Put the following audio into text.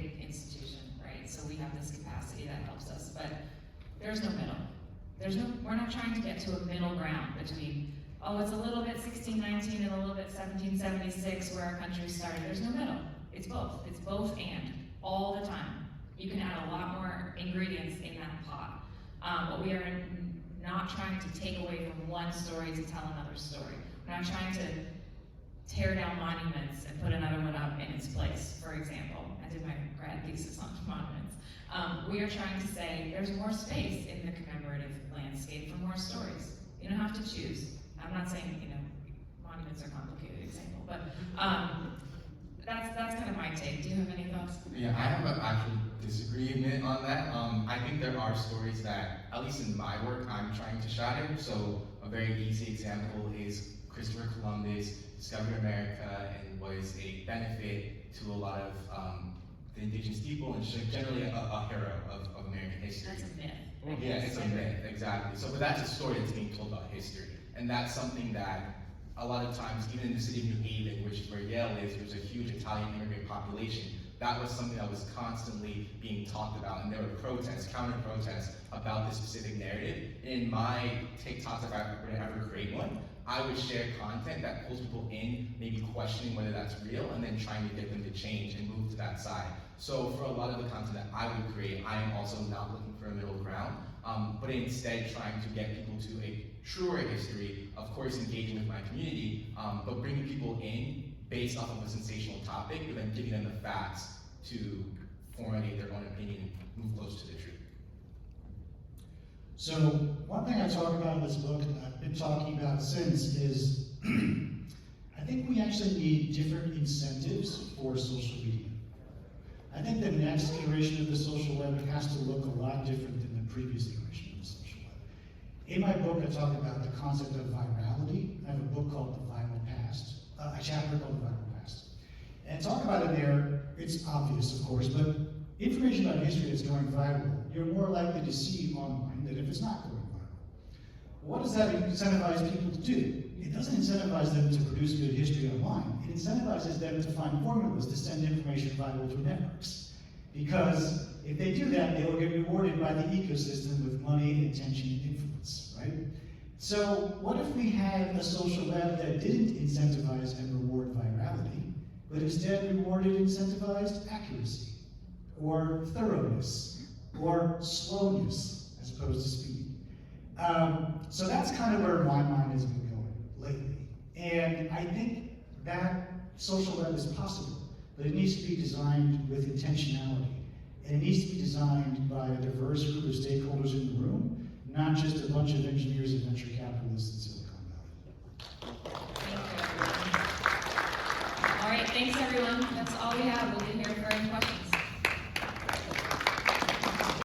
big institution, right? So we have this capacity that helps us, but there's no middle. We're not trying to get to a middle ground between, oh, it's a little bit 1619 and a little bit 1776 where our country started. There's no middle. It's both. It's both and, all the time. You can add a lot more ingredients in that pot. But we are not trying to take away from one story to tell another story. We're not trying to tear down monuments and put another one up in its place, for example. I did my grad thesis on monuments. We are trying to say there's more space in the commemorative landscape for more stories. You don't have to choose. I'm not saying, monuments are a complicated example, but that's kind of my take. Do you have any thoughts? Yeah, I have an actual disagreement on that. I think there are stories that, at least in my work, I'm trying to shadow. So a very easy example is Christopher Columbus discovered America and was a benefit to a lot of the indigenous people and generally a hero of American history. That's a myth. Yeah, it's a myth, exactly. So, but that's a story that's being told about history. And that's something that a lot of times, even in the city of New Haven, which is where Yale is, there's a huge Italian immigrant population. That was something that was constantly being talked about, and there were protests, counter-protests about this specific narrative. In my TikToks, if I were to ever create one, I would share content that pulls people in, maybe questioning whether that's real, and then trying to get them to change and move to that side. So for a lot of the content that I would create, I am also not looking for a middle ground, but instead trying to get people to a truer history, of course engaging with my community, but bringing people in based off of a sensational topic, but then giving them the facts to formulate their own opinion and move closer to the truth. So one thing I talk about in this book, and I've been talking about since, is I think we actually need different incentives for social media. I think the next iteration of the social web has to look a lot different than the previous iteration of the social web. In my book, I talk about the concept of virality. I have a book called The Viral Past, a chapter called The Viral Past. And talk about it there, it's obvious, of course, but information about history that's going viral, you're more likely to see online than if it's not going viral. What does that incentivize people to do? It doesn't incentivize them to produce good history online. It incentivizes them to find formulas to send information viral through networks. Because if they do that, they will get rewarded by the ecosystem with money, attention, and influence, right? So what if we had a social web that didn't incentivize and reward virality, but instead rewarded and incentivized accuracy, or thoroughness, or slowness, as opposed to speed? So that's kind of where my mind has been going lately. And I think that social web is possible, but it needs to be designed with intentionality. And it needs to be designed by a diverse group of stakeholders in the room, not just a bunch of engineers and venture capitalists in Silicon Valley. Thank you, everyone. All right, thanks everyone. That's all we have. We'll be here for any questions.